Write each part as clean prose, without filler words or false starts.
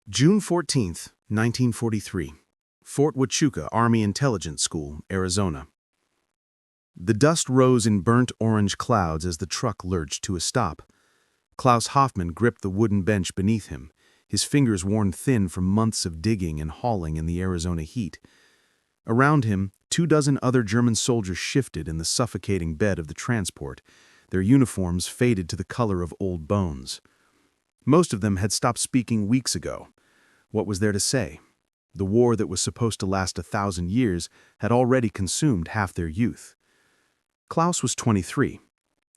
June 14, 1943. Fort Huachuca Army Intelligence School, Arizona. The dust rose in burnt orange clouds as the truck lurched to a stop. Klaus Hoffmann gripped the wooden bench beneath him, his fingers worn thin from months of digging and hauling in the Arizona heat. Around him, 24 other German soldiers shifted in the suffocating bed of the transport, their uniforms faded to the color of old bones. Most of them had stopped speaking weeks ago. What was there to say? The war that was supposed to last 1,000 years had already consumed half their youth. Klaus was 23.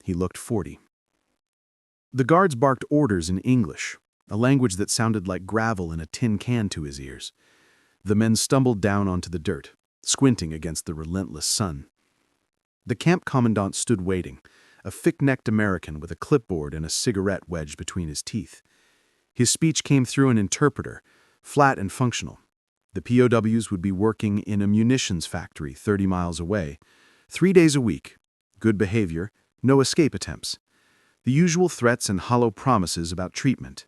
He looked 40. The guards barked orders in English, a language that sounded like gravel in a tin can to his ears. The men stumbled down onto the dirt, squinting against the relentless sun. The camp commandant stood waiting, a thick-necked American with a clipboard and a cigarette wedged between his teeth. His speech came through an interpreter, flat and functional. The POWs would be working in a munitions factory 30 miles away, 3 days a week, good behavior, no escape attempts. The usual threats and hollow promises about treatment.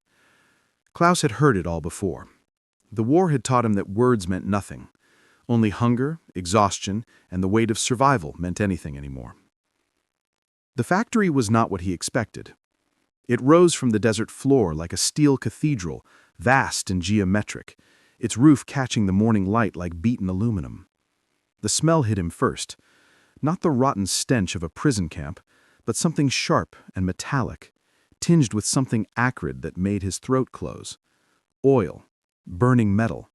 Klaus had heard it all before. The war had taught him that words meant nothing. Only hunger, exhaustion, and the weight of survival meant anything anymore. The factory was not what he expected. It rose from the desert floor like a steel cathedral, vast and geometric, its roof catching the morning light like beaten aluminum. The smell hit him first, not the rotten stench of a prison camp, but something sharp and metallic, tinged with something acrid that made his throat close. Oil, burning metal,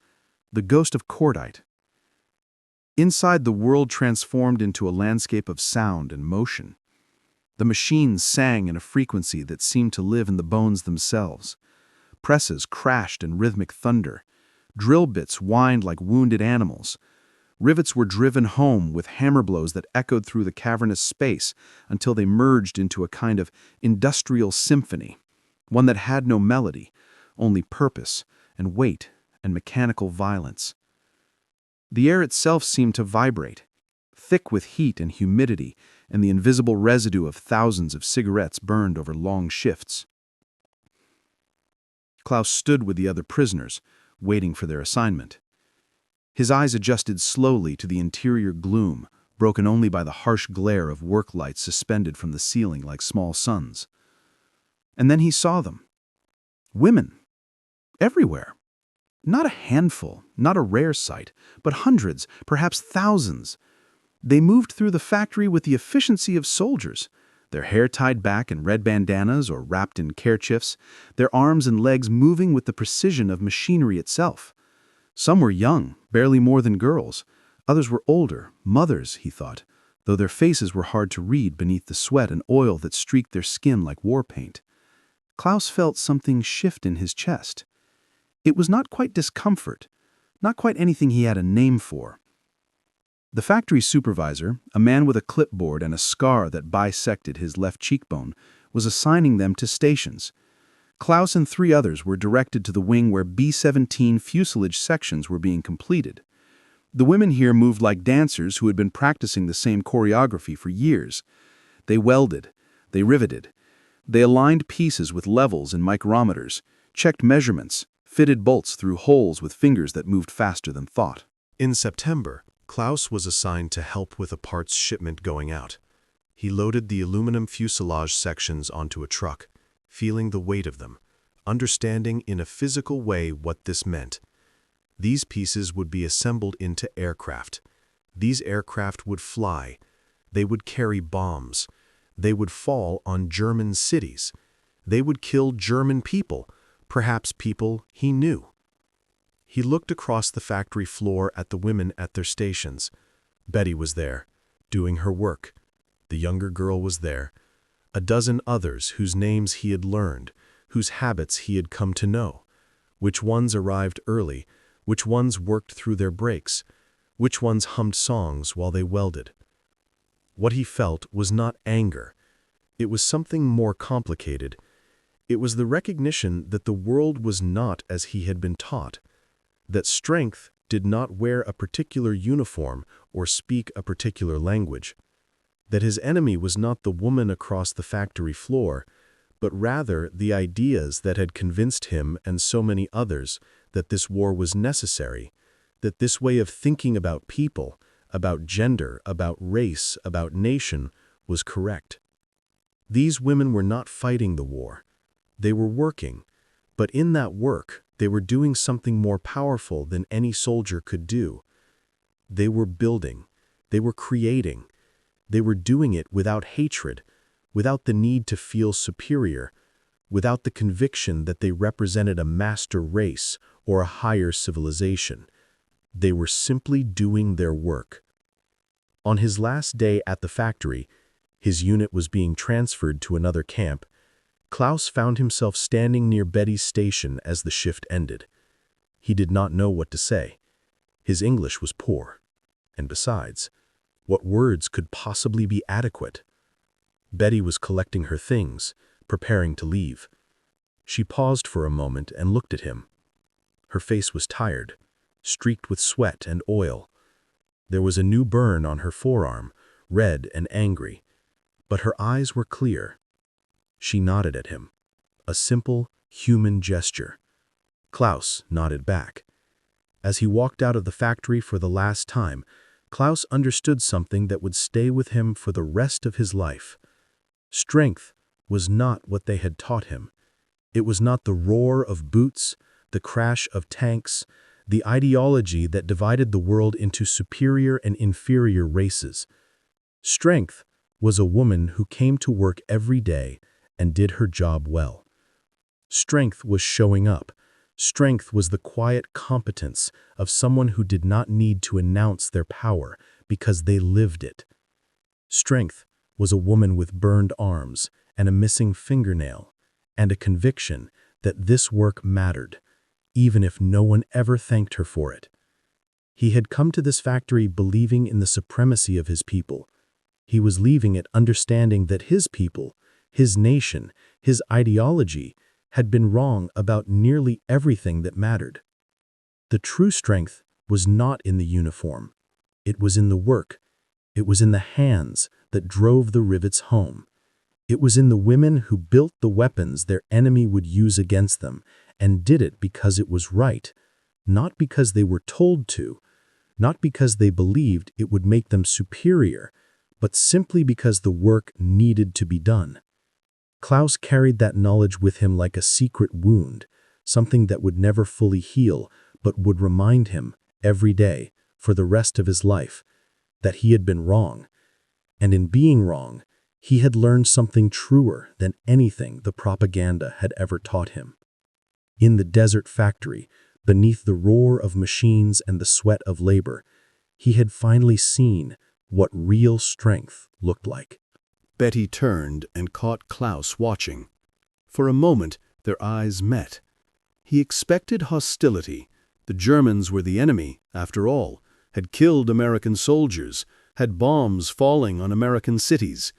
the ghost of cordite. Inside, the world transformed into a landscape of sound and motion. The machines sang in a frequency that seemed to live in the bones themselves. Presses crashed in rhythmic thunder. Drill bits whined like wounded animals. Rivets were driven home with hammer blows that echoed through the cavernous space until they merged into a kind of industrial symphony, one that had no melody, only purpose and weight and mechanical violence. The air itself seemed to vibrate, thick with heat and humidity and the invisible residue of thousands of cigarettes burned over long shifts. Klaus stood with the other prisoners, waiting for their assignment. His eyes adjusted slowly to the interior gloom, broken only by the harsh glare of work lights suspended from the ceiling like small suns. And then he saw them. Women. Everywhere. Not a handful, not a rare sight, but hundreds, perhaps thousands. They moved through the factory with the efficiency of soldiers, their hair tied back in red bandanas or wrapped in kerchiefs, their arms and legs moving with the precision of machinery itself. Some were young, barely more than girls. Others were older, mothers, he thought, though their faces were hard to read beneath the sweat and oil that streaked their skin like war paint. Klaus felt something shift in his chest. It was not quite discomfort, not quite anything he had a name for. The factory supervisor, a man with a clipboard and a scar that bisected his left cheekbone, was assigning them to stations. Klaus and 3 others were directed to the wing where B-17 fuselage sections were being completed. The women here moved like dancers who had been practicing the same choreography for years. They welded, they riveted, they aligned pieces with levels and micrometers, checked measurements, fitted bolts through holes with fingers that moved faster than thought. In September, Klaus was assigned to help with a parts shipment going out. He loaded the aluminum fuselage sections onto a truck, feeling the weight of them, understanding in a physical way what this meant. These pieces would be assembled into aircraft. These aircraft would fly. They would carry bombs. They would fall on German cities. They would kill German people, perhaps people he knew. He looked across the factory floor at the women at their stations. Betty was there, doing her work. The younger girl was there. A dozen others whose names he had learned, whose habits he had come to know. Which ones arrived early, which ones worked through their breaks, which ones hummed songs while they welded. What he felt was not anger. It was something more complicated. It was the recognition that the world was not as he had been taught, that strength did not wear a particular uniform or speak a particular language, that his enemy was not the woman across the factory floor, but rather the ideas that had convinced him and so many others that this war was necessary, that this way of thinking about people, about gender, about race, about nation, was correct. These women were not fighting the war. They were working, but in that work, they were doing something more powerful than any soldier could do. They were building. They were creating. They were doing it without hatred, without the need to feel superior, without the conviction that they represented a master race or a higher civilization. They were simply doing their work. On his last day at the factory, his unit was being transferred to another camp. Klaus found himself standing near Betty's station as the shift ended. He did not know what to say. His English was poor. And besides, what words could possibly be adequate? Betty was collecting her things, preparing to leave. She paused for a moment and looked at him. Her face was tired, streaked with sweat and oil. There was a new burn on her forearm, red and angry, but her eyes were clear. She nodded at him, a simple, human gesture. Klaus nodded back. As he walked out of the factory for the last time, Klaus understood something that would stay with him for the rest of his life. Strength was not what they had taught him. It was not the roar of boots, the crash of tanks, the ideology that divided the world into superior and inferior races. Strength was a woman who came to work every day and did her job well. Strength was showing up. Strength was the quiet competence of someone who did not need to announce their power because they lived it. Strength was a woman with burned arms and a missing fingernail, and a conviction that this work mattered, even if no one ever thanked her for it. He had come to this factory believing in the supremacy of his people. He was leaving it understanding that his people, his nation, his ideology had been wrong about nearly everything that mattered. The true strength was not in the uniform. It was in the work. It was in the hands that drove the rivets home. It was in the women who built the weapons their enemy would use against them, and did it because it was right, not because they were told to, not because they believed it would make them superior, but simply because the work needed to be done. Klaus carried that knowledge with him like a secret wound, something that would never fully heal, but would remind him, every day, for the rest of his life, that he had been wrong. And in being wrong, he had learned something truer than anything the propaganda had ever taught him. In the desert factory, beneath the roar of machines and the sweat of labor, he had finally seen what real strength looked like. Betty turned and caught Klaus watching. For a moment, their eyes met. He expected hostility. The Germans were the enemy, after all, had killed American soldiers, had bombs falling on American cities.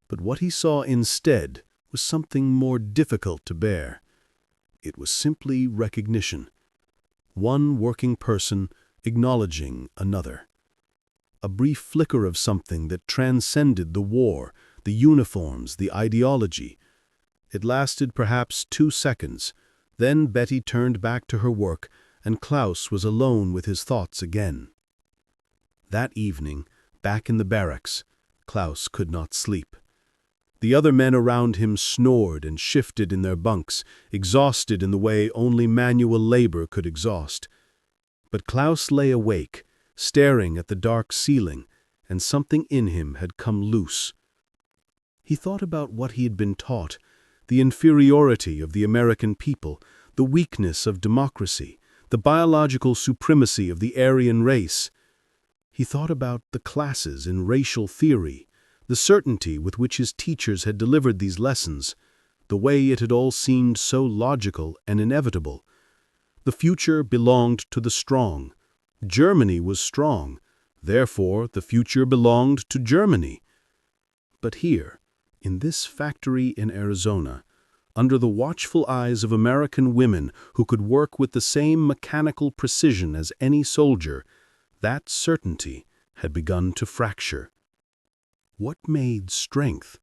But what he saw instead was something more difficult to bear. It was simply recognition. One working person acknowledging another. A brief flicker of something that transcended the war, the uniforms, the ideology. It lasted perhaps 2 seconds. Then Betty turned back to her work, and Klaus was alone with his thoughts again. That evening, back in the barracks, Klaus could not sleep. The other men around him snored and shifted in their bunks, exhausted in the way only manual labor could exhaust. But Klaus lay awake, staring at the dark ceiling, and something in him had come loose. He thought about what he had been taught, the inferiority of the American people, the weakness of democracy, the biological supremacy of the Aryan race. He thought about the classes in racial theory, the certainty with which his teachers had delivered these lessons, the way it had all seemed so logical and inevitable. The future belonged to the strong. Germany was strong. Therefore, the future belonged to Germany. But here, in this factory in Arizona, under the watchful eyes of American women who could work with the same mechanical precision as any soldier, that certainty had begun to fracture. What made strength?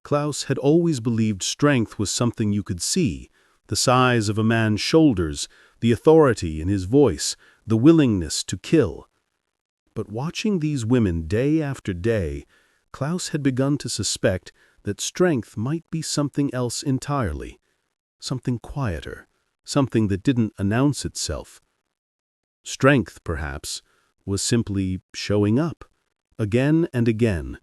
Klaus had always believed strength was something you could see, the size of a man's shoulders, the authority in his voice, the willingness to kill. But watching these women day after day, Klaus had begun to suspect that strength might be something else entirely, something quieter, something that didn't announce itself. Strength, perhaps, was simply showing up, again and again,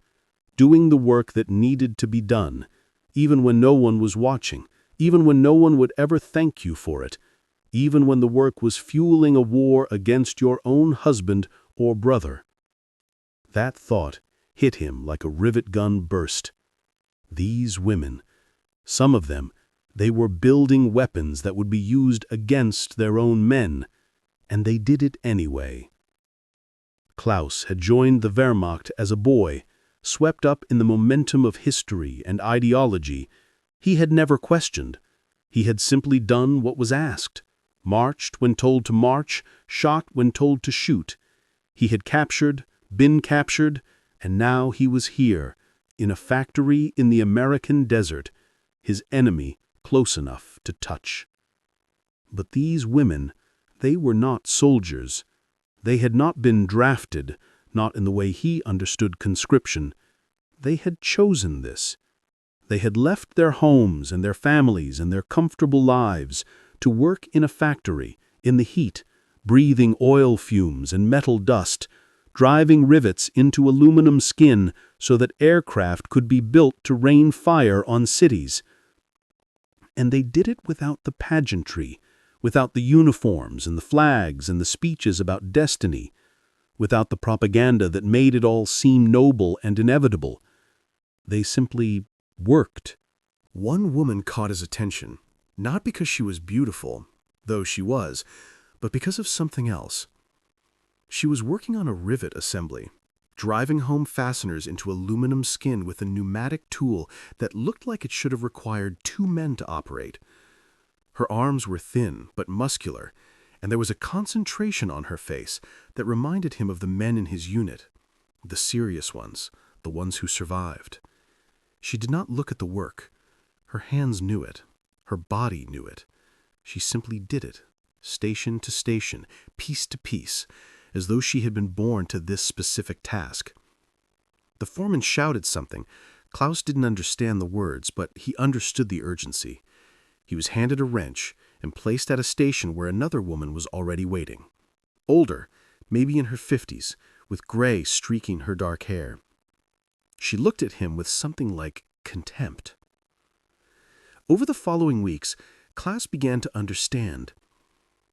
doing the work that needed to be done, even when no one was watching, even when no one would ever thank you for it, even when the work was fueling a war against your own husband or brother. That thought hit him like a rivet gun burst. These women, some of them, they were building weapons that would be used against their own men, and they did it anyway. Klaus had joined the Wehrmacht as a boy, swept up in the momentum of history and ideology. He had never questioned. He had simply done what was asked, marched when told to march, shot when told to shoot. He had captured, been captured, and now he was here, in a factory in the American desert, his enemy close enough to touch. But these women, they were not soldiers. They had not been drafted, not in the way he understood conscription. They had chosen this. They had left their homes and their families and their comfortable lives to work in a factory, in the heat, breathing oil fumes and metal dust, driving rivets into aluminum skin so that aircraft could be built to rain fire on cities. And they did it without the pageantry, without the uniforms and the flags and the speeches about destiny, without the propaganda that made it all seem noble and inevitable. They simply worked. One woman caught his attention, not because she was beautiful, though she was, but because of something else. She was working on a rivet assembly, driving home fasteners into aluminum skin with a pneumatic tool that looked like it should have required 2 men to operate. Her arms were thin but muscular, and there was a concentration on her face that reminded him of the men in his unit, the serious ones, the ones who survived. She did not look at the work. Her hands knew it. Her body knew it. She simply did it, station to station, piece to piece, as though she had been born to this specific task. The foreman shouted something. Klaus didn't understand the words, but he understood the urgency. He was handed a wrench and placed at a station where another woman was already waiting. Older, maybe in her 50s, with gray streaking her dark hair. She looked at him with something like contempt. Over the following weeks, Klaus began to understand.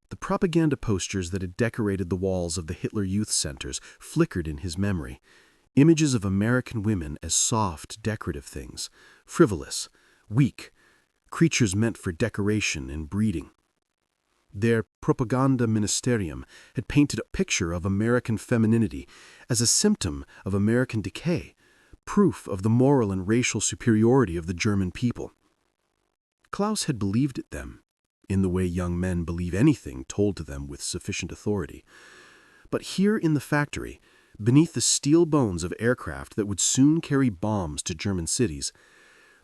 The propaganda posters that had decorated the walls of the Hitler Youth Centers flickered in his memory. Images of American women as soft, decorative things, frivolous, weak, creatures meant for decoration and breeding. Their propaganda ministerium had painted a picture of American femininity as a symptom of American decay, proof of the moral and racial superiority of the German people. Klaus had believed it then, in the way young men believe anything told to them with sufficient authority. But here in the factory, beneath the steel bones of aircraft that would soon carry bombs to German cities,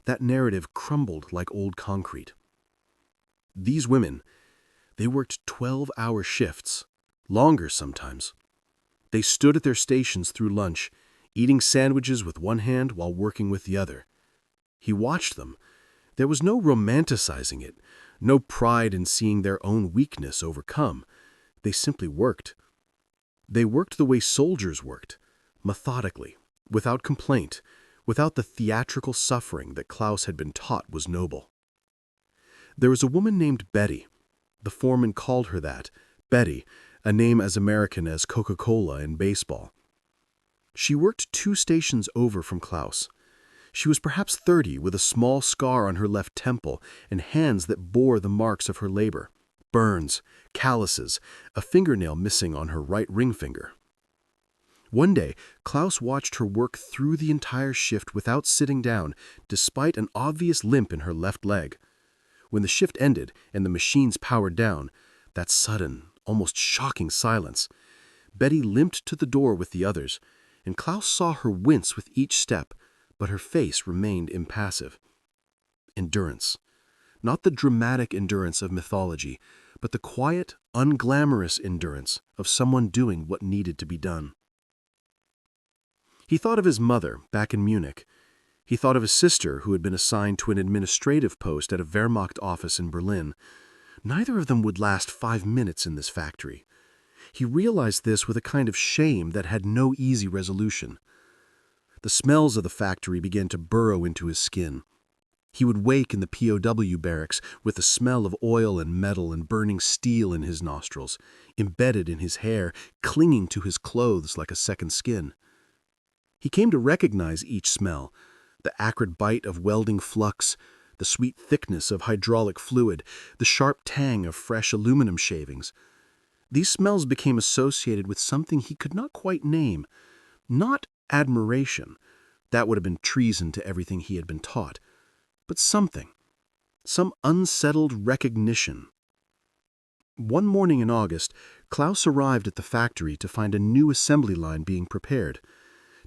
that narrative crumbled like old concrete. These women, they worked 12-hour shifts, longer sometimes. They stood at their stations through lunch, eating sandwiches with one hand while working with the other. He watched them. There was no romanticizing it, no pride in seeing their own weakness overcome. They simply worked. They worked the way soldiers worked, methodically, without complaint, without the theatrical suffering that Klaus had been taught was noble. There was a woman named Betty. The foreman called her that, Betty, a name as American as Coca-Cola in baseball. She worked 2 stations over from Klaus. She was perhaps 30, with a small scar on her left temple and hands that bore the marks of her labor, burns, calluses, a fingernail missing on her right ring finger. One day, Klaus watched her work through the entire shift without sitting down, despite an obvious limp in her left leg. When the shift ended and the machines powered down, that sudden, almost shocking silence, Betty limped to the door with the others, and Klaus saw her wince with each step, but her face remained impassive. Endurance. Not the dramatic endurance of mythology, but the quiet, unglamorous endurance of someone doing what needed to be done. He thought of his mother back in Munich. He thought of his sister who had been assigned to an administrative post at a Wehrmacht office in Berlin. Neither of them would last 5 minutes in this factory. He realized this with a kind of shame that had no easy resolution. The smells of the factory began to burrow into his skin. He would wake in the POW barracks with the smell of oil and metal and burning steel in his nostrils, embedded in his hair, clinging to his clothes like a second skin. He came to recognize each smell, the acrid bite of welding flux, the sweet thickness of hydraulic fluid, the sharp tang of fresh aluminum shavings. These smells became associated with something he could not quite name. Not admiration. That would have been treason to everything he had been taught. But something. Some unsettled recognition. One morning in August, Klaus arrived at the factory to find a new assembly line being prepared.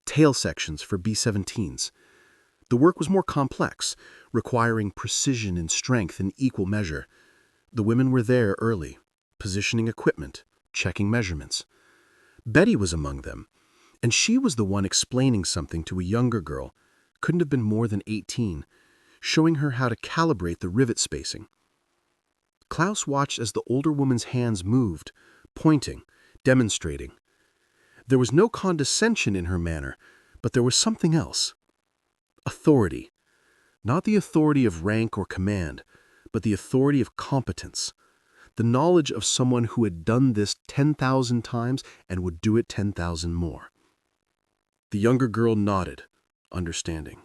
Tail sections for B-17s. The work was more complex, requiring precision and strength in equal measure. The women were there early, positioning equipment, checking measurements. Betty was among them, and she was the one explaining something to a younger girl, couldn't have been more than 18, showing her how to calibrate the rivet spacing. Klaus watched as the older woman's hands moved, pointing, demonstrating. There was no condescension in her manner, but there was something else. Authority. Not the authority of rank or command, but the authority of competence. The knowledge of someone who had done this 10,000 times and would do it 10,000 more. The younger girl nodded, understanding.